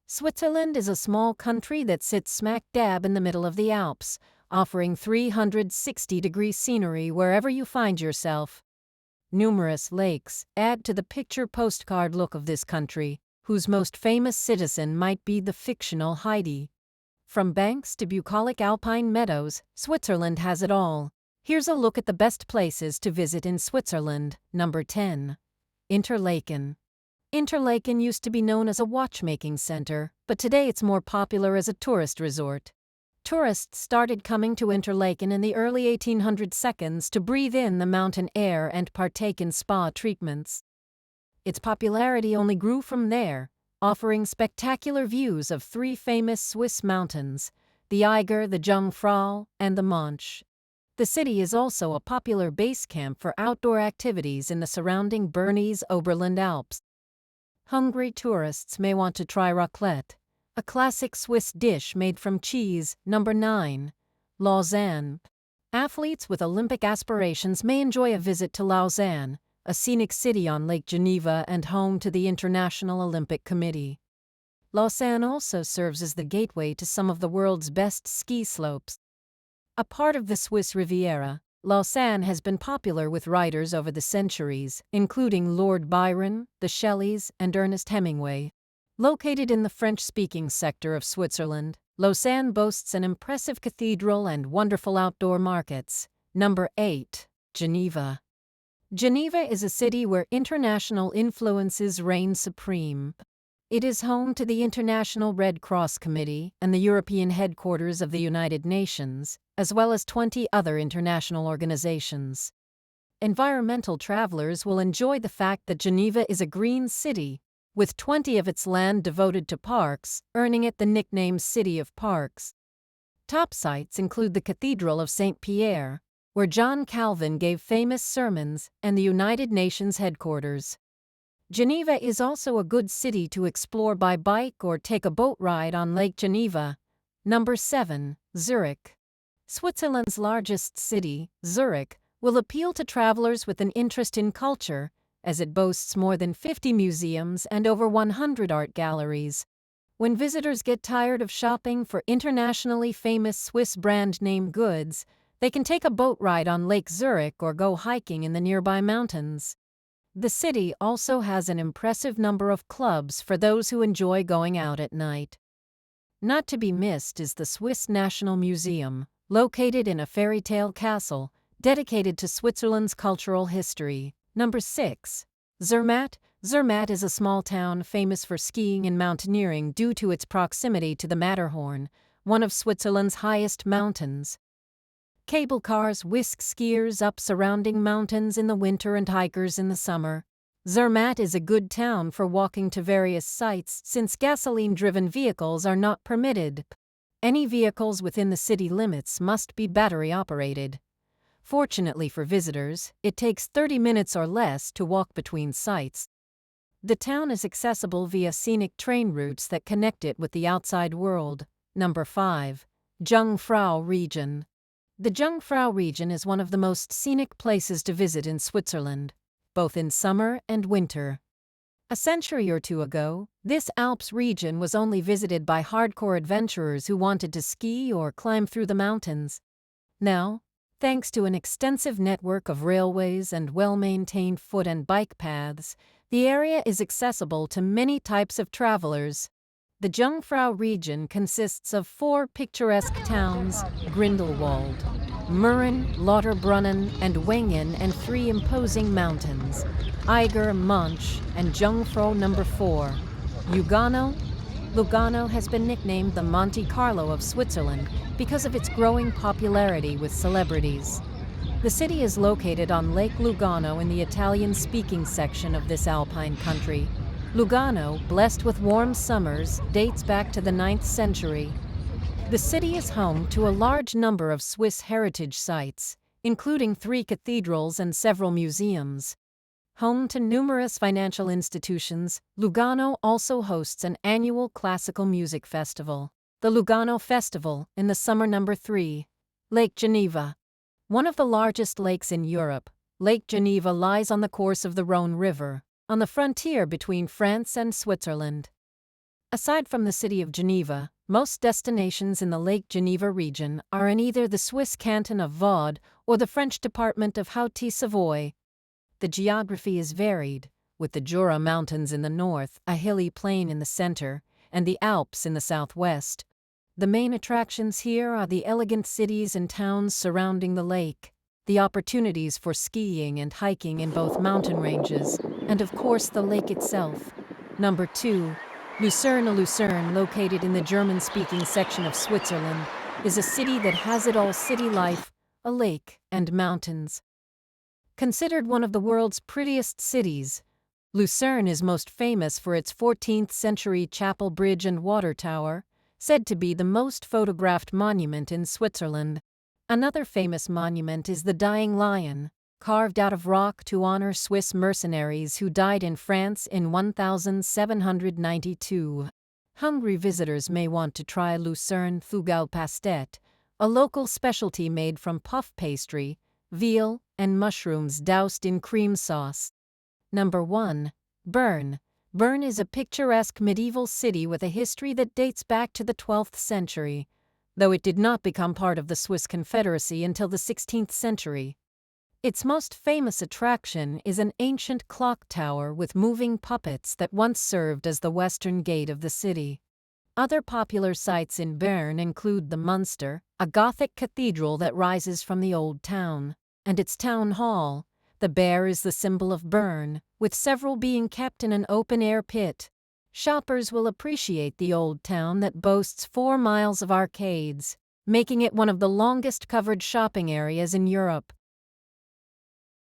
Switzerland is a small country that sits smack dab in the middle of the Alps, offering 360-degree scenery wherever you find yourself. Numerous lakes add to the picture-postcard look of this country, whose most famous citizen might be the fictional Heidi. From banks to bucolic alpine meadows, Switzerland has it all. Here's a look at the best places to visit in Switzerland. Number 10. Interlaken. Interlaken used to be known as a watchmaking center, but today it's more popular as a tourist resort. Tourists started coming to Interlaken in the early 1800s to breathe in the mountain air and partake in spa treatments. Its popularity only grew from there, offering spectacular views of three famous Swiss mountains, the Eiger, the Jungfrau, and the Mönch. The city is also a popular base camp for outdoor activities in the surrounding Bernese Oberland Alps. Hungry tourists may want to try raclette, a classic Swiss dish made from cheese. Number 9. Lausanne. Athletes with Olympic aspirations may enjoy a visit to Lausanne, a scenic city on Lake Geneva and home to the International Olympic Committee. Lausanne also serves as the gateway to some of the world's best ski slopes. A part of the Swiss Riviera, Lausanne has been popular with writers over the centuries, including Lord Byron, the Shelleys, and Ernest Hemingway. Located in the French-speaking sector of Switzerland, Lausanne boasts an impressive cathedral and wonderful outdoor markets. Number 8. Geneva. Geneva is a city where international influences reign supreme. It is home to the International Red Cross Committee and the European headquarters of the United Nations, as well as 20 other international organizations. Environmental travelers will enjoy the fact that Geneva is a green city, with 20 of its land devoted to parks, earning it the nickname City of Parks. Top sites include the Cathedral of St. Pierre, where John Calvin gave famous sermons, and the United Nations headquarters. Geneva is also a good city to explore by bike or take a boat ride on Lake Geneva. Number 7. Zurich. Switzerland's largest city, Zurich, will appeal to travelers with an interest in culture, as it boasts more than 50 museums and over 100 art galleries. When visitors get tired of shopping for internationally famous Swiss brand name goods, they can take a boat ride on Lake Zurich or go hiking in the nearby mountains. The city also has an impressive number of clubs for those who enjoy going out at night. Not to be missed is the Swiss National Museum, located in a fairy tale castle, dedicated to Switzerland's cultural history. Number 6. Zermatt. Zermatt is a small town famous for skiing and mountaineering due to its proximity to the Matterhorn, one of Switzerland's highest mountains. Cable cars whisk skiers up surrounding mountains in the winter and hikers in the summer. Zermatt is a good town for walking to various sites since gasoline-driven vehicles are not permitted. Any vehicles within the city limits must be battery-operated. Fortunately for visitors, it takes 30 minutes or less to walk between sites. The town is accessible via scenic train routes that connect it with the outside world. Number 5. Jungfrau region. The Jungfrau region is one of the most scenic places to visit in Switzerland, both in summer and winter. A century or two ago, this Alps region was only visited by hardcore adventurers who wanted to ski or climb through the mountains. Now, thanks to an extensive network of railways and well-maintained foot and bike paths, the area is accessible to many types of travelers. The Jungfrau region consists of 4 picturesque towns, Grindelwald, Mürren, Lauterbrunnen, and Wengen, and 3 imposing mountains, Eiger, Mönch, and Jungfrau. Number 4. Lugano. Lugano has been nicknamed the Monte Carlo of Switzerland because of its growing popularity with celebrities. The city is located on Lake Lugano in the Italian-speaking section of this alpine country. Lugano, blessed with warm summers, dates back to the 9th century. The city is home to a large number of Swiss heritage sites, including 3 cathedrals and several museums. Home to numerous financial institutions, Lugano also hosts an annual classical music festival, the Lugano Festival, in the summer. Number 3. Lake Geneva. One of the largest lakes in Europe, Lake Geneva lies on the course of the Rhône River, on the frontier between France and Switzerland. Aside from the city of Geneva, most destinations in the Lake Geneva region are in either the Swiss canton of Vaud or the French department of Haute-Savoie. The geography is varied, with the Jura Mountains in the north, a hilly plain in the center, and the Alps in the southwest. The main attractions here are the elegant cities and towns surrounding the lake, the opportunities for skiing and hiking in both mountain ranges, and of course the lake itself. Number 2. Lucerne. Lucerne, located in the German-speaking section of Switzerland, is a city that has it all: city life, a lake, and mountains. Considered one of the world's prettiest cities, Lucerne is most famous for its 14th-century chapel bridge and water tower, said to be the most photographed monument in Switzerland. Another famous monument is the Dying Lion, carved out of rock to honor Swiss mercenaries who died in France in 1792. Hungry visitors may want to try Lucerne Fougault pastet, a local specialty made from puff pastry, veal, and mushrooms doused in cream sauce. Number 1. Bern. Bern is a picturesque medieval city with a history that dates back to the 12th century, though it did not become part of the Swiss Confederacy until the 16th century. Its most famous attraction is an ancient clock tower with moving puppets that once served as the western gate of the city. Other popular sites in Bern include the Munster, a Gothic cathedral that rises from the old town, and its town hall. The bear is the symbol of Bern, with several being kept in an open-air pit. Shoppers will appreciate the old town that boasts 4 miles of arcades, making it one of the longest covered shopping areas in Europe.